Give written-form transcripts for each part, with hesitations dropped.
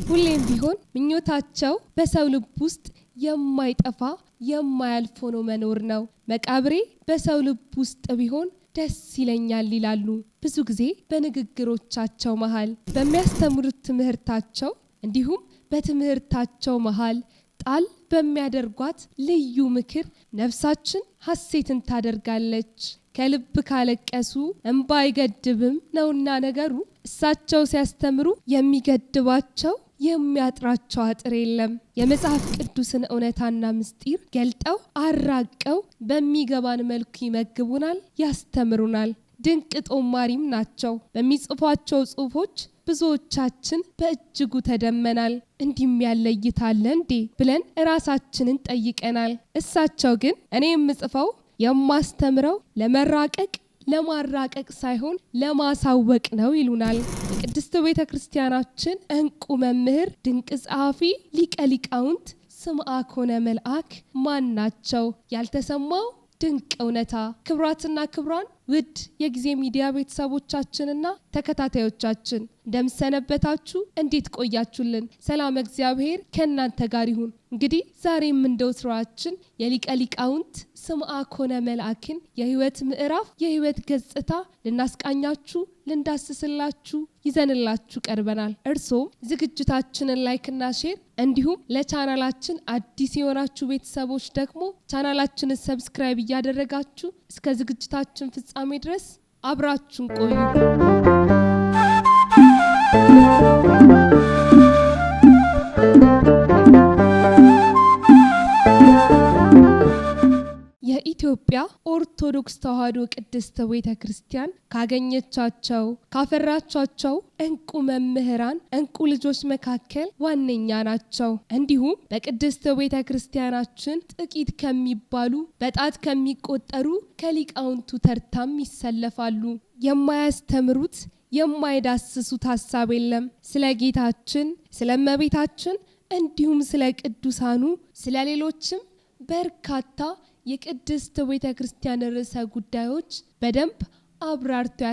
ሁሌም ቢሆን ምኞታቸው በሰው ልብ ውስጥ የማይጠፋ የማያልፍ ሆኖ መኖር ነው። መቃብሬ በሰው ልብ ውስጥ ቢሆን ደስ ይለኛል ይላሉ። ብዙ ጊዜ በንግግሮቻቸው መሃል፣ በሚያስተምሩት ትምህርታቸው እንዲሁም በትምህርታቸው መሃል ጣል በሚያደርጓት ልዩ ምክር ነፍሳችን ሐሴትን ታደርጋለች። ከልብ ካለቀሱ እንባ አይገድብም ነውና ነገሩ። እሳቸው ሲያስተምሩ የሚገድባቸው የሚያጥራቸው አጥር የለም። የመጽሐፍ ቅዱስን እውነታና ምስጢር ገልጠው አራቀው በሚገባን መልኩ ይመግቡናል፣ ያስተምሩናል። ድንቅ ጦማሪም ናቸው። በሚጽፏቸው ጽሑፎች ብዙዎቻችን በእጅጉ ተደመናል። እንዲህም ያለ እይታ አለ እንዴ ብለን ራሳችንን ጠይቀናል። እሳቸው ግን እኔ የምጽፈው የማስተምረው ለመራቀቅ ለማራቀቅ ሳይሆን ለማሳወቅ ነው ይሉናል። የቅድስት ቤተ ክርስቲያናችን እንቁ መምህር፣ ድንቅ ጸሐፊ፣ ሊቀ ሊቃውንት ስምዐ ኮነ መልአክ ማን ናቸው? ያልተሰማው ድንቅ እውነታ። ክብራትና ክብራን ውድ የጊዜ ሚዲያ ቤተሰቦቻችንና ተከታታዮቻችን እንደምሰነበታችሁ፣ እንዴት ቆያችሁልን? ሰላም እግዚአብሔር ከእናንተ ጋር ይሁን። እንግዲህ ዛሬም እንደወትሯችን የሊቀ ሊቃውንት ስምዐ ኮነ መልአክን የህይወት ምዕራፍ የህይወት ገጽታ ልናስቃኛችሁ ልንዳስስላችሁ ይዘንላችሁ ቀርበናል። እርሶም ዝግጅታችንን ላይክና ሼር እንዲሁም ለቻናላችን አዲስ የሆናችሁ ቤተሰቦች ደግሞ ቻናላችንን ሰብስክራይብ እያደረጋችሁ እስከ ዝግጅታችን ፍጻሜ ድረስ አብራችሁን ቆዩ። የኢትዮጵያ ኦርቶዶክስ ተዋሕዶ ቅድስት ቤተ ክርስቲያን ካገኘቻቸው ካፈራቻቸው እንቁ መምህራን እንቁ ልጆች መካከል ዋነኛ ናቸው። እንዲሁም በቅድስት ቤተ ክርስቲያናችን ጥቂት ከሚባሉ በጣት ከሚቆጠሩ ከሊቃውንቱ ተርታም ይሰለፋሉ። የማያስተምሩት የማይዳስሱት ሐሳብ የለም። ስለ ጌታችን ስለ እመቤታችን እንዲሁም ስለ ቅዱሳኑ ስለ ሌሎችም በርካታ የቅድስት ቤተ ክርስቲያን ርዕሰ ጉዳዮች በደንብ አብራርተው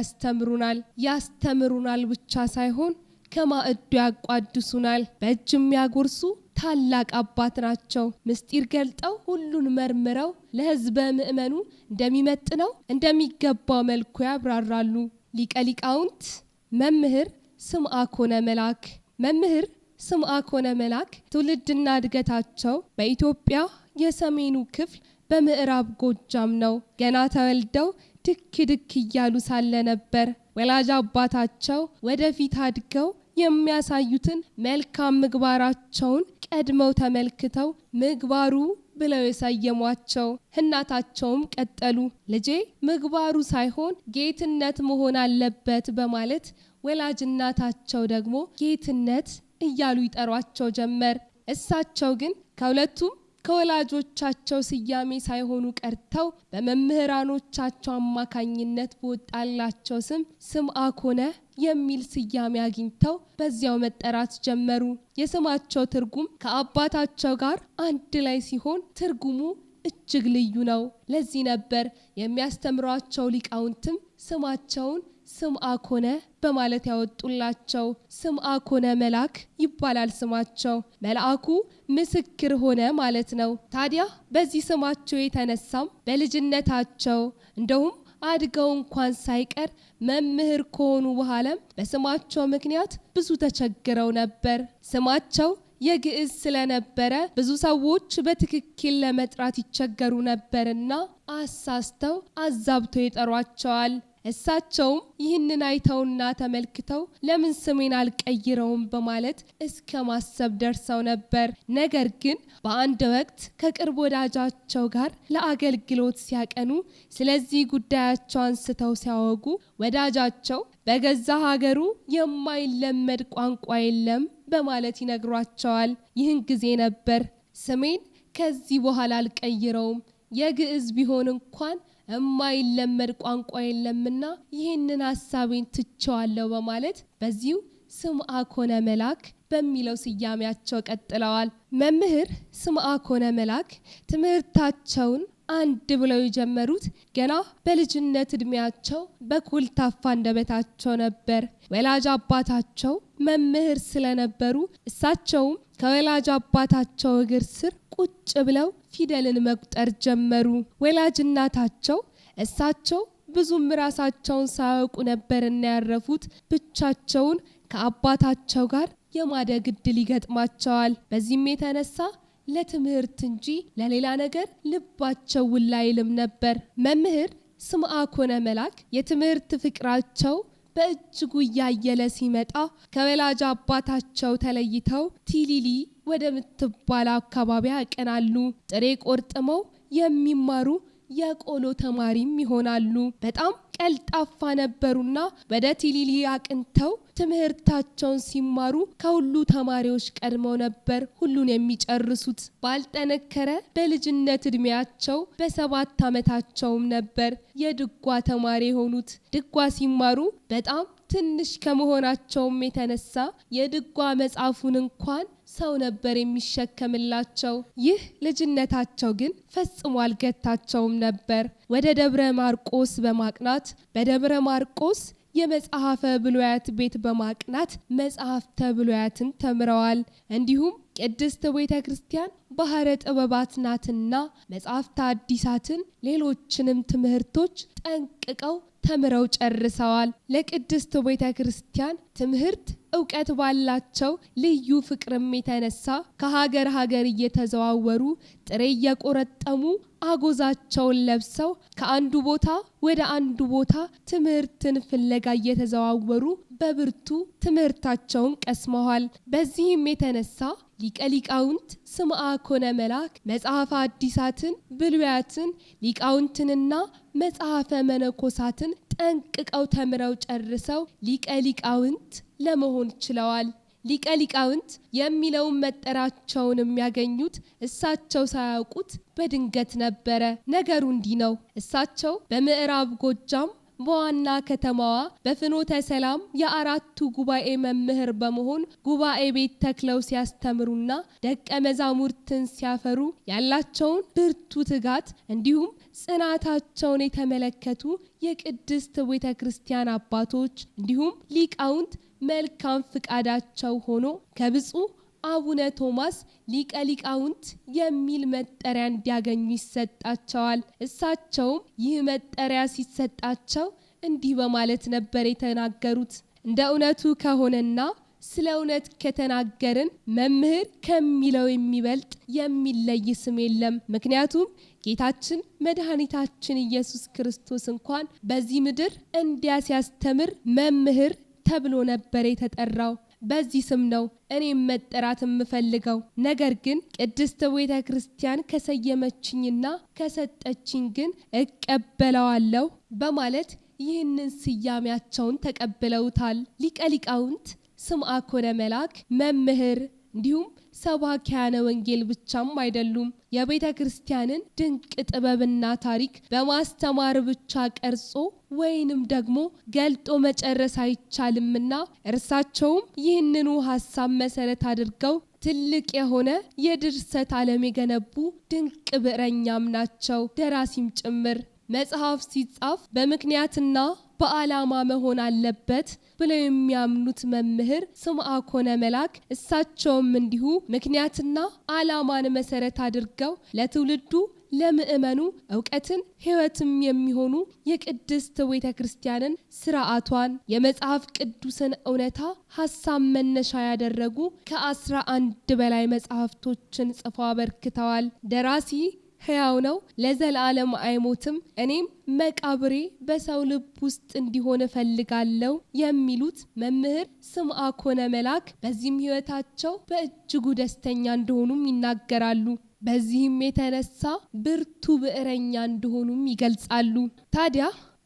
ያስተምሩናል ብቻ ሳይሆን ከማዕዱ ያቋድሱናል። በእጅ የሚያጎርሱ ታላቅ አባት ናቸው። ምስጢር ገልጠው ሁሉን መርምረው ለሕዝበ ምእመኑ እንደሚመጥነው እንደሚገባው መልኩ ያብራራሉ። ሊቀ ሊቃውንት መምህር ስምዐ ኮነ መልአክ። መምህር ስምዐ ኮነ መልአክ ትውልድና እድገታቸው በኢትዮጵያ የሰሜኑ ክፍል በምዕራብ ጎጃም ነው። ገና ተወልደው ድክ ድክ እያሉ ሳለ ነበር ወላጅ አባታቸው ወደፊት አድገው የሚያሳዩትን መልካም ምግባራቸውን ቀድመው ተመልክተው ምግባሩ ብለው የሰየሟቸው። እናታቸውም ቀጠሉ፣ ልጄ ምግባሩ ሳይሆን ጌትነት መሆን አለበት በማለት ወላጅ እናታቸው ደግሞ ጌትነት እያሉ ይጠሯቸው ጀመር። እሳቸው ግን ከሁለቱም ከወላጆቻቸው ስያሜ ሳይሆኑ ቀርተው በመምህራኖቻቸው አማካኝነት በወጣላቸው ስም ስምዐ ኮነ የሚል ስያሜ አግኝተው በዚያው መጠራት ጀመሩ። የስማቸው ትርጉም ከአባታቸው ጋር አንድ ላይ ሲሆን ትርጉሙ እጅግ ልዩ ነው። ለዚህ ነበር የሚያስተምሯቸው ሊቃውንትም ስማቸውን ስምዐ ኮነ በማለት ያወጡላቸው። ስምዐ ኮነ መልአክ ይባላል ስማቸው። መልአኩ ምስክር ሆነ ማለት ነው። ታዲያ በዚህ ስማቸው የተነሳም በልጅነታቸው እንደውም አድገው እንኳን ሳይቀር መምህር ከሆኑ በኋላም በስማቸው ምክንያት ብዙ ተቸግረው ነበር። ስማቸው የግዕዝ ስለነበረ ብዙ ሰዎች በትክክል ለመጥራት ይቸገሩ ነበርና አሳስተው አዛብተው ይጠሯቸዋል። እሳቸውም ይህንን አይተውና ተመልክተው ለምን ስሜን አልቀይረውም በማለት እስከ ማሰብ ደርሰው ነበር። ነገር ግን በአንድ ወቅት ከቅርብ ወዳጃቸው ጋር ለአገልግሎት ሲያቀኑ ስለዚህ ጉዳያቸው አንስተው ሲያወጉ ወዳጃቸው በገዛ ሀገሩ የማይለመድ ቋንቋ የለም በማለት ይነግሯቸዋል። ይህን ጊዜ ነበር ስሜን ከዚህ በኋላ አልቀይረውም፣ የግዕዝ ቢሆን እንኳን የማይለመድ ቋንቋ የለምና ይህንን ሐሳቤን ትቸዋለሁ በማለት በዚሁ ስምዐ ኮነ መልአክ በሚለው ስያሜያቸው ቀጥለዋል። መምህር ስምዐ ኮነ መልአክ ትምህርታቸውን አንድ ብለው የጀመሩት ገና በልጅነት እድሜያቸው በኮልታፋ አንደበታቸው ነበር። ወላጅ አባታቸው መምህር ስለነበሩ እሳቸውም ከወላጅ አባታቸው እግር ስር ቁጭ ብለው ፊደልን መቁጠር ጀመሩ። ወላጅ እናታቸው እሳቸው ብዙም ራሳቸውን ሳያውቁ ነበርና ያረፉት ብቻቸውን ከአባታቸው ጋር የማደግ ዕድል ይገጥማቸዋል። በዚህም የተነሳ ለትምህርት እንጂ ለሌላ ነገር ልባቸው ውል አይልም ነበር። መምህር ስምዐኮነ መላክ የትምህርት ፍቅራቸው በእጅጉ እያየለ ሲመጣ ከወላጅ አባታቸው ተለይተው ቲሊሊ ወደምትባል አካባቢ ያቀናሉ። ጥሬ ቆርጥመው የሚማሩ የቆሎ ተማሪም ይሆናሉ። በጣም ቀልጣፋ ነበሩና ወደ ቲሊሊ አቅንተው ትምህርታቸውን ሲማሩ ከሁሉ ተማሪዎች ቀድመው ነበር ሁሉን የሚጨርሱት። ባልጠነከረ በልጅነት እድሜያቸው በ7 ዓመታቸውም ነበር የድጓ ተማሪ የሆኑት። ድጓ ሲማሩ በጣም ትንሽ ከመሆናቸውም የተነሳ የድጓ መጽሐፉን እንኳን ሰው ነበር የሚሸከምላቸው። ይህ ልጅነታቸው ግን ፈጽሞ አልገታቸውም ነበር። ወደ ደብረ ማርቆስ በማቅናት በደብረ ማርቆስ የመጽሐፈ ብሉያት ቤት በማቅናት መጽሐፍተ ብሉያትን ተምረዋል። እንዲሁም ቅድስት ቤተ ክርስቲያን ባህረ ጥበባት ናትና መጽሐፍተ አዲሳትን ሌሎችንም ትምህርቶች ጠንቅቀው ተምረው ጨርሰዋል። ለቅድስት ቤተ ክርስቲያን ትምህርት ዕውቀት ባላቸው ልዩ ፍቅርም የተነሳ ከሀገር ሀገር እየተዘዋወሩ ጥሬ እየቆረጠሙ አጎዛቸውን ለብሰው ከአንዱ ቦታ ወደ አንዱ ቦታ ትምህርትን ፍለጋ እየተዘዋወሩ በብርቱ ትምህርታቸውን ቀስመዋል። በዚህም የተነሳ ሊቀ ሊቃውንት ስምዐኮነ መላክ መጽሐፈ አዲሳትን፣ ብሉያትን፣ ሊቃውንትንና መጽሐፈ መነኮሳትን ጠንቅቀው ተምረው ጨርሰው ሊቀ ሊቃውንት ለመሆን ችለዋል። ሊቀ ሊቃውንት የሚለውን መጠራቸውን የሚያገኙት እሳቸው ሳያውቁት በድንገት ነበረ። ነገሩ እንዲህ ነው። እሳቸው በምዕራብ ጎጃም በዋና ከተማዋ በፍኖተ ሰላም የአራቱ ጉባኤ መምህር በመሆን ጉባኤ ቤት ተክለው ሲያስተምሩና ደቀ መዛሙርትን ሲያፈሩ ያላቸውን ብርቱ ትጋት እንዲሁም ጽናታቸውን የተመለከቱ የቅድስት ቤተ ክርስቲያን አባቶች እንዲሁም ሊቃውንት መልካም ፍቃዳቸው ሆኖ ከብፁዕ አቡነ ቶማስ ሊቀ ሊቃውንት የሚል መጠሪያ እንዲያገኙ ይሰጣቸዋል። እሳቸውም ይህ መጠሪያ ሲሰጣቸው እንዲህ በማለት ነበር የተናገሩት። እንደ እውነቱ ከሆነና ስለ እውነት ከተናገርን መምህር ከሚለው የሚበልጥ የሚለይ ስም የለም። ምክንያቱም ጌታችን መድኃኒታችን ኢየሱስ ክርስቶስ እንኳን በዚህ ምድር እንዲያ ሲያስተምር መምህር ተብሎ ነበር የተጠራው። በዚህ ስም ነው እኔም መጠራት የምፈልገው። ነገር ግን ቅድስት ቤተ ክርስቲያን ከሰየመችኝና ከሰጠችኝ ግን እቀበለዋለሁ በማለት ይህንን ስያሜያቸውን ተቀብለውታል። ሊቀ ሊቃውንት ስምዐኮነ መላክ መምህር እንዲሁም ሰባኪያነ ወንጌል ብቻም አይደሉም። የቤተ ክርስቲያንን ድንቅ ጥበብና ታሪክ በማስተማር ብቻ ቀርጾ ወይንም ደግሞ ገልጦ መጨረስ አይቻልምና እርሳቸውም ይህንኑ ሐሳብ መሰረት አድርገው ትልቅ የሆነ የድርሰት ዓለም የገነቡ ድንቅ ብዕረኛም ናቸው፣ ደራሲም ጭምር። መጽሐፍ ሲጻፍ በምክንያትና በዓላማ መሆን አለበት ብለው የሚያምኑት መምህር ስምዐኮነ መላክ እሳቸውም እንዲሁ ምክንያትና ዓላማን መሰረት አድርገው ለትውልዱ ለምእመኑ ዕውቀትን ሕይወትም የሚሆኑ የቅድስት ቤተ ክርስቲያንን ስርዓቷን የመጽሐፍ ቅዱስን እውነታ ሐሳብ መነሻ ያደረጉ ከ11 በላይ መጽሐፍቶችን ጽፈው አበርክተዋል። ደራሲ ሕያው ነው፣ ለዘላለም አይሞትም፣ እኔም መቃብሬ በሰው ልብ ውስጥ እንዲሆን እፈልጋለሁ የሚሉት መምህር ስምዐኮነ መላክ በዚህም ሕይወታቸው በእጅጉ ደስተኛ እንደሆኑም ይናገራሉ። በዚህም የተነሳ ብርቱ ብዕረኛ እንደሆኑም ይገልጻሉ። ታዲያ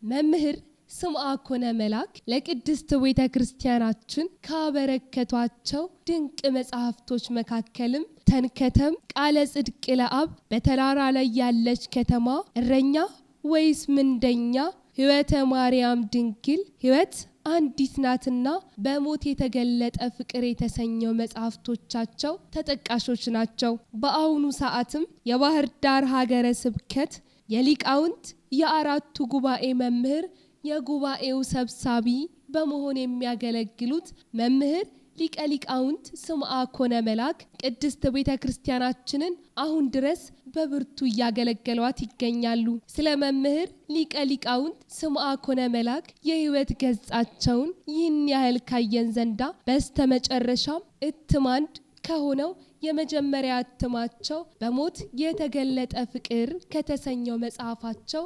መምህር ስምዐኮነ መላክ ለቅድስት ቤተ ክርስቲያናችን ካበረከቷቸው ድንቅ መጽሐፍቶች መካከልም ተንከተም፣ ቃለ ጽድቅ ለአብ፣ በተራራ ላይ ያለች ከተማ፣ እረኛ ወይስ ምንደኛ፣ ሕይወተ ማርያም ድንግል፣ ሕይወት አንዲት ናትና፣ በሞት የተገለጠ ፍቅር የተሰኘው መጽሐፍቶቻቸው ተጠቃሾች ናቸው። በአሁኑ ሰዓትም የባህር ዳር ሀገረ ስብከት የሊቃውንት የአራቱ ጉባኤ መምህር የጉባኤው ሰብሳቢ በመሆን የሚያገለግሉት መምህር ሊቀ ሊቃውንት ስምዐ ኮነ መላክ ቅድስት ቤተ ክርስቲያናችንን አሁን ድረስ በብርቱ እያገለገሏት ይገኛሉ። ስለ መምህር ሊቀ ሊቃውንት ስምዐ ኮነ መላክ የሕይወት ገጻቸውን ይህን ያህል ካየን ዘንዳ በስተመጨረሻም እትም አንድ ከሆነው የመጀመሪያ እትማቸው በሞት የተገለጠ ፍቅር ከተሰኘው መጽሐፋቸው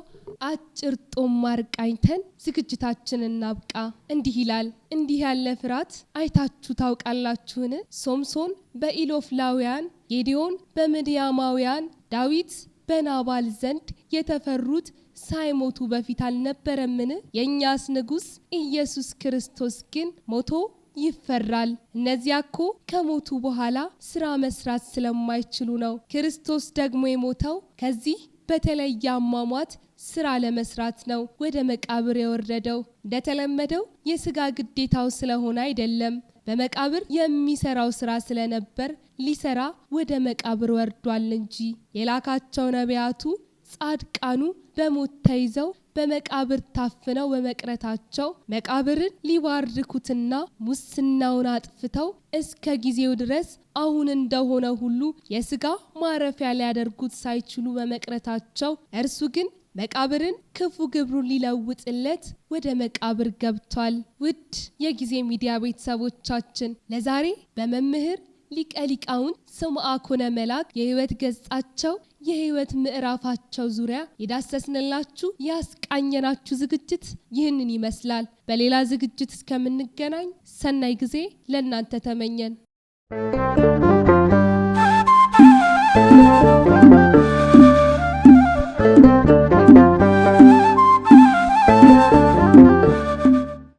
አጭር ጦማር ቃኝተን ዝግጅታችንን እናብቃ። እንዲህ ይላል። እንዲህ ያለ ፍርሃት አይታችሁ ታውቃላችሁን? ሶምሶን በኢሎፍላውያን፣ ጌዴዎን በምድያማውያን፣ ዳዊት በናባል ዘንድ የተፈሩት ሳይሞቱ በፊት አልነበረምን? የእኛስ ንጉሥ ኢየሱስ ክርስቶስ ግን ሞቶ ይፈራል። እነዚያ እኮ ከሞቱ በኋላ ስራ መስራት ስለማይችሉ ነው። ክርስቶስ ደግሞ የሞተው ከዚህ በተለየ አሟሟት ስራ ለመስራት ነው ወደ መቃብር የወረደው። እንደተለመደው የስጋ ግዴታው ስለሆነ አይደለም። በመቃብር የሚሰራው ስራ ስለነበር ሊሰራ ወደ መቃብር ወርዷል እንጂ። የላካቸው ነቢያቱ ጻድቃኑ በሞት ተይዘው በመቃብር ታፍነው በመቅረታቸው መቃብርን ሊባርኩትና ሙስናውን አጥፍተው እስከ ጊዜው ድረስ አሁን እንደሆነ ሁሉ የስጋ ማረፊያ ሊያደርጉት ሳይችሉ በመቅረታቸው እርሱ ግን መቃብርን ክፉ ግብሩን ሊለውጥለት ወደ መቃብር ገብቷል። ውድ የጊዜ ሚዲያ ቤተሰቦቻችን ለዛሬ በመምህር ሊቀ ሊቃውንት ስምዐ ኮነ መላክ የሕይወት ገጻቸው የሕይወት ምዕራፋቸው ዙሪያ የዳሰስንላችሁ ያስቃኘናችሁ ዝግጅት ይህንን ይመስላል። በሌላ ዝግጅት እስከምንገናኝ ሰናይ ጊዜ ለእናንተ ተመኘን።